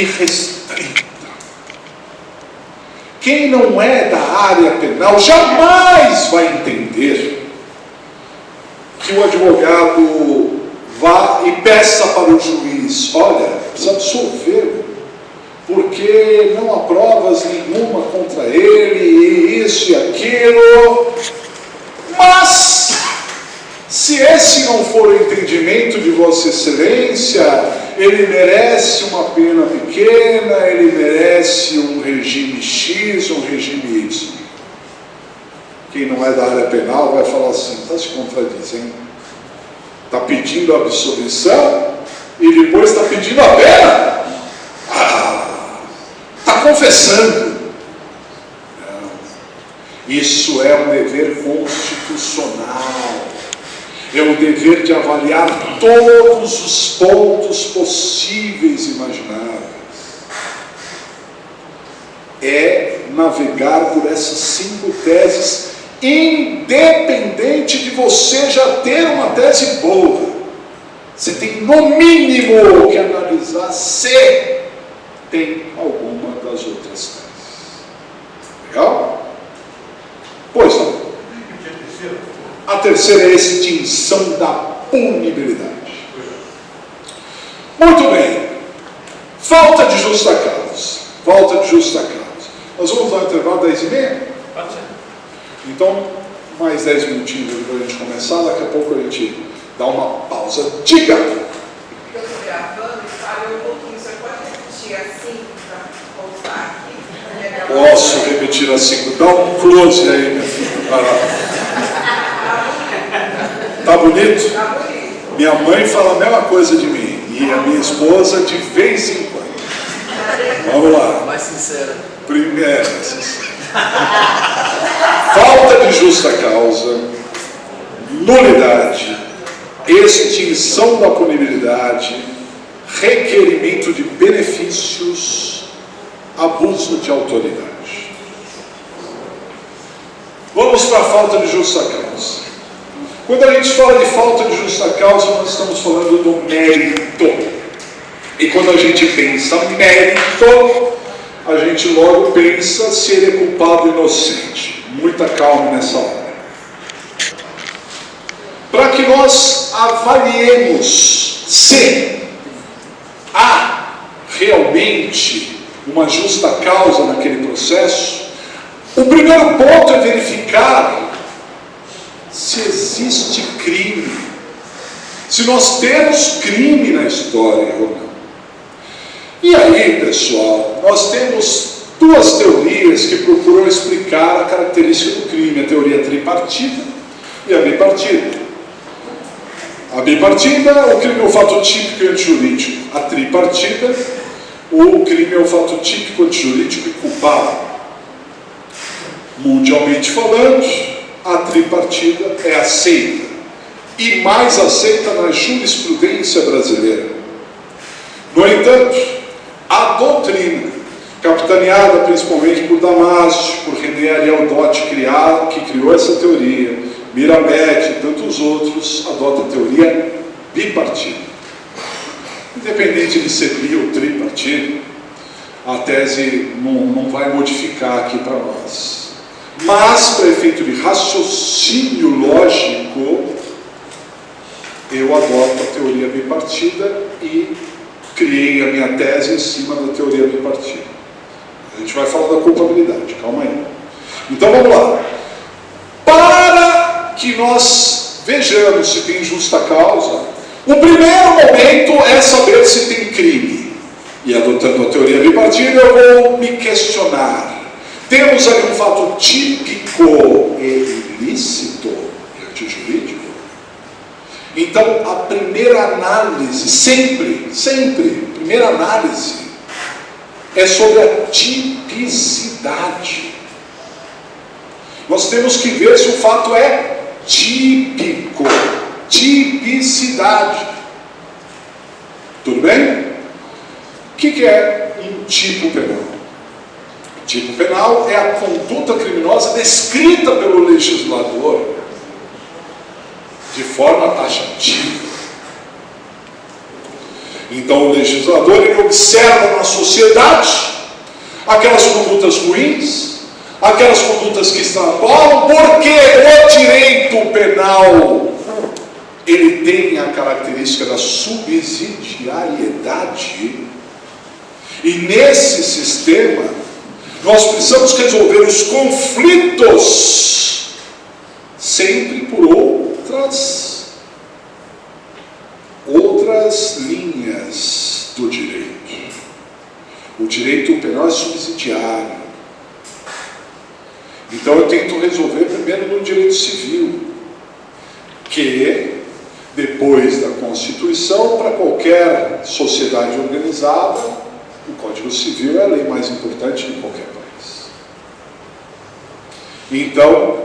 restrita. Quem não é da área penal jamais vai entender que o advogado vá e peça para o juiz: olha, precisa absolver, porque não há provas nenhuma contra ele, e isso e aquilo. Mas, se esse não for o entendimento de Vossa Excelência, ele merece uma pena pequena, ele merece um regime X, um regime Y. Quem não é da área penal vai falar assim: está se contradizendo. Está pedindo a absolvição e depois está pedindo a pena? Está confessando. Não. Isso é um dever constitucional. É o dever de avaliar todos os pontos possíveis e imagináveis. É navegar por essas 5 teses, independente de você já ter uma tese boa. Você tem no mínimo que analisar se tem alguma das outras teses. Legal? Pois não. A terceira é a extinção da punibilidade. Muito bem. Falta de justa causa. Falta de justa causa. Nós vamos dar um intervalo 10h30? Pode ser. Então, mais 10 minutinhos para a gente começar. Daqui a pouco a gente dá uma pausa. Diga! Eu estou gravando e falei um pouquinho. Você pode repetir assim para voltar aqui? Posso repetir assim? Dá um close aí, minha filha. Vai lá. Tá bonito? Tá bonito. Minha mãe fala a mesma coisa de mim. E a minha esposa de vez em quando. Vamos lá. Mais sincera. Primeira. Falta de justa causa, nulidade, extinção da punibilidade, requerimento de benefícios, abuso de autoridade. Vamos para a falta de justa causa. Quando a gente fala de falta de justa causa, nós estamos falando do mérito. E quando a gente pensa mérito, a gente logo pensa se ele é culpado ou inocente. Muita calma nessa hora. Para que nós avaliemos se há realmente uma justa causa naquele processo, o primeiro ponto é verificar se existe crime, se nós temos crime na história ou não. E aí, pessoal, nós temos 2 teorias que procuram explicar a característica do crime: a teoria tripartida e a bipartida. A bipartida, o crime é o fato típico e antijurídico. A tripartida, o crime é o fato típico, antijurídico e culpável. Mundialmente falando, a tripartida é aceita, e mais aceita na jurisprudência brasileira. No entanto, a doutrina, capitaneada principalmente por Damásio, por René Ariel Dott, que criou essa teoria, Mirabete e tantos outros, adota a teoria bipartida. Independente de ser bi ou tripartida, a tese não vai modificar aqui para nós. Mas, para efeito de raciocínio lógico, eu adoto a teoria bipartida e criei a minha tese em cima da teoria bipartida. A gente vai falar da culpabilidade, calma aí. Então vamos lá. Para que nós vejamos se tem justa causa, o primeiro momento é saber se tem crime. E adotando a teoria bipartida, eu vou me questionar. Temos ali um fato típico e ilícito e antijurídico? Então, a primeira análise, sempre, primeira análise, é sobre a tipicidade. Nós temos que ver se o fato é típico, tipicidade. Tudo bem? O que é um tipo penal? Tipo penal é a conduta criminosa descrita pelo legislador de forma taxativa. Então o legislador, ele observa na sociedade aquelas condutas ruins, aquelas condutas que extrapolam, porque o direito penal, ele tem a característica da subsidiariedade. E nesse sistema, nós precisamos resolver os conflitos sempre por outras linhas do direito. O direito penal é subsidiário. Então eu tento resolver primeiro no direito civil, que depois da Constituição, para qualquer sociedade organizada, o Código Civil é a lei mais importante de qualquer país. Então,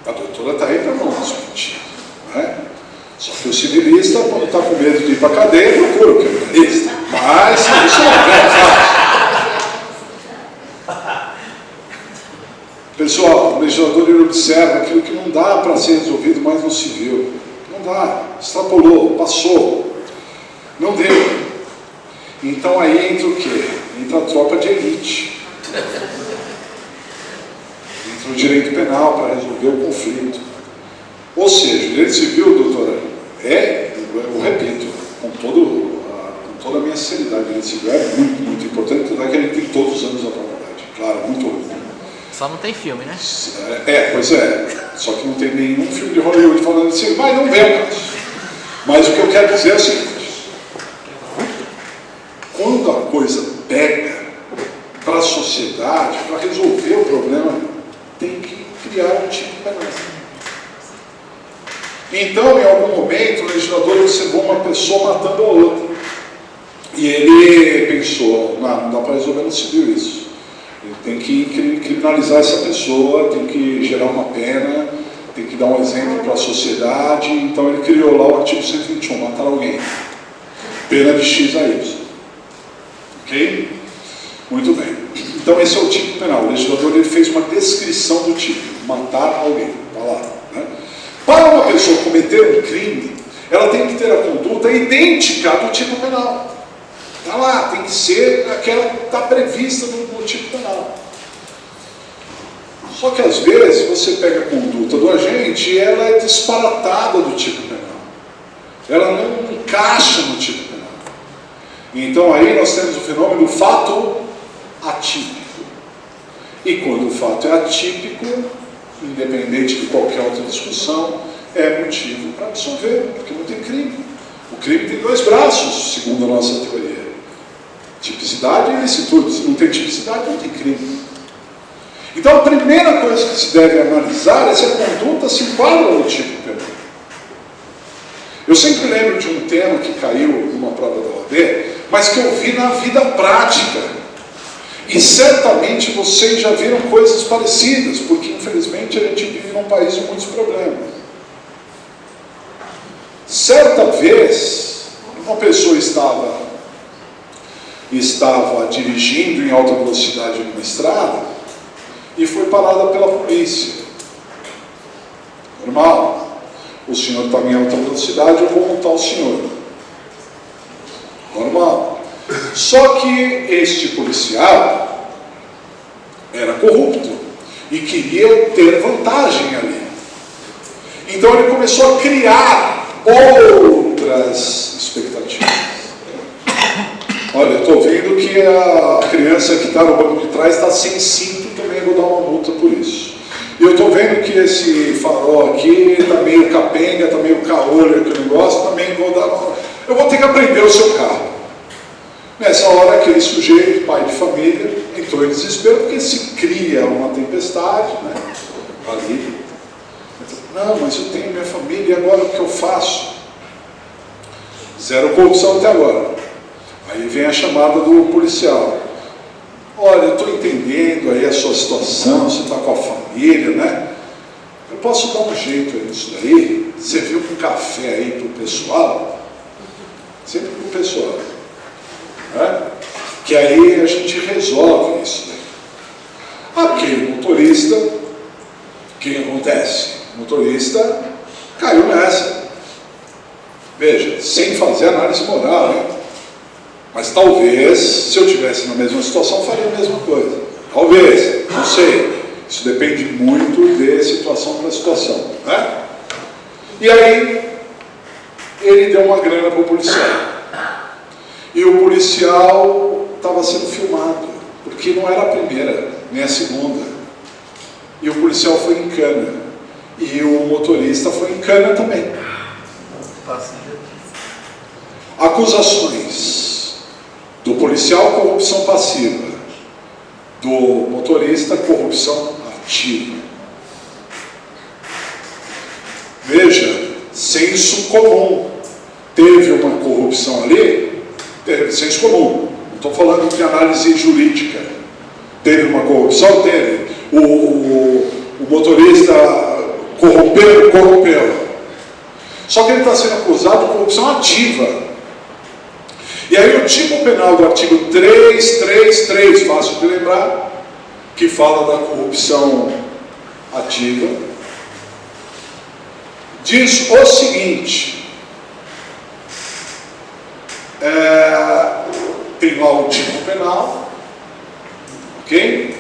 a doutora está aí para não discutir, não é? Só que o civilista, quando está com medo de ir para a cadeia, procura o criminalista. Mas isso não é fácil. Pessoal, o legislador, ele observa aquilo que não dá para ser resolvido mais no civil. Não dá, extrapolou, passou, não deu. Então aí entra o quê? Entra a tropa de elite. Entra o direito penal para resolver o conflito. Ou seja, o direito civil, doutora, eu repito, com toda a minha sinceridade, o direito civil é muito, muito importante, tanto é que ele tem todos os anos da faculdade. Claro, muito orgulho. Só não tem filme, né? Pois é. Só que não tem nenhum filme de Hollywood falando assim, mas não vem o caso. Mas o que eu quero dizer é o seguinte: quando a coisa pega para a sociedade, para resolver o problema, tem que criar um tipo penal. Então, em algum momento, o legislador observou uma pessoa matando a outra. E ele pensou, não dá para resolver no civil isso. Ele tem que criminalizar essa pessoa, tem que gerar uma pena, tem que dar um exemplo para a sociedade. Então ele criou lá o artigo 121, matar alguém. Pena de X a Y. Ok? Muito bem. Então esse é o tipo penal. O legislador, ele fez uma descrição do tipo, matar alguém. Está lá. Né? Para uma pessoa cometer um crime, ela tem que ter a conduta idêntica do tipo penal. Está lá, tem que ser aquela que está prevista no tipo penal. Só que às vezes você pega a conduta do agente e ela é disparatada do tipo penal. Ela não encaixa no tipo penal. Então aí nós temos o fenômeno do fato atípico. E quando o fato é atípico, independente de qualquer outra discussão, é motivo para absolver, porque não tem crime. O crime tem dois braços, segundo a nossa teoria. Tipicidade e ilicitude. Se não tem tipicidade, não tem crime. Então a primeira coisa que se deve analisar é se a conduta se enquadra no tipo penal. Eu sempre lembro de um tema que caiu numa prova da OAB, mas que eu vi na vida prática. E certamente vocês já viram coisas parecidas, porque infelizmente a gente vive num país de muitos problemas. Certa vez, uma pessoa estava dirigindo em alta velocidade numa estrada e foi parada pela polícia. Normal. O senhor está em alta velocidade, eu vou multar o senhor. Normal. Só que este policial era corrupto e queria ter vantagem ali. Então ele começou a criar outras expectativas. Olha, eu estou vendo que a criança que está no banco de trás está sem cinto, também vou dar uma multa por isso. E eu estou vendo que esse farol aqui está meio capenga, está meio caolho aqui o negócio, também vou dar uma... Eu vou ter que aprender o seu carro. Nessa hora, aquele sujeito, pai de família, entrou em desespero, porque se cria uma tempestade, né? Ali. Não, mas eu tenho minha família, e agora o que eu faço? Zero corrupção até agora. Aí vem a chamada do policial. Olha, eu estou entendendo aí a sua situação, você está com a família, né? Eu posso dar um jeito nisso daí? Você viu um café aí para o pessoal? Sempre para o pessoal. Né? Que aí a gente resolve isso daí. Aquele motorista, o que acontece? O motorista caiu nessa. Veja, sem fazer análise moral, hein? Mas talvez, se eu estivesse na mesma situação, faria a mesma coisa. Talvez, não sei. Isso depende muito de situação para situação, né? E aí, ele deu uma grana para o policial. E o policial estava sendo filmado, porque não era a primeira, nem a segunda. E o policial foi em cana. E o motorista foi em cana também. Acusações do policial, corrupção passiva. Do motorista, corrupção ativa. Veja, senso comum. Teve uma corrupção ali? Teve, senso comum. Não estou falando de análise jurídica. Teve uma corrupção? Teve. O motorista corrompeu. Só que ele está sendo acusado de corrupção ativa. E aí o tipo penal do artigo 333, fácil de lembrar, que fala da corrupção ativa, diz o seguinte, tem lá o tipo penal, ok?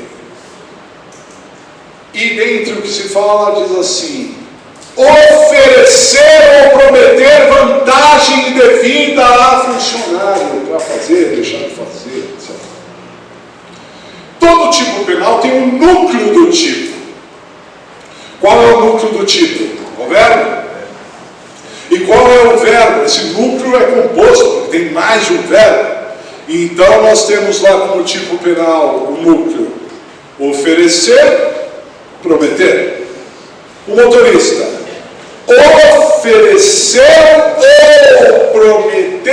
E dentro o que se fala diz assim, oferecer ou prometer vantagem indevida a funcionário para fazer, deixar de fazer, etc. Todo tipo penal tem um núcleo do tipo. Qual é o núcleo do tipo? O verbo? E qual é o verbo? Esse núcleo é composto, porque tem mais de um verbo. Então nós temos lá como tipo penal o núcleo oferecer, prometer. O motorista ofereceu ou prometeu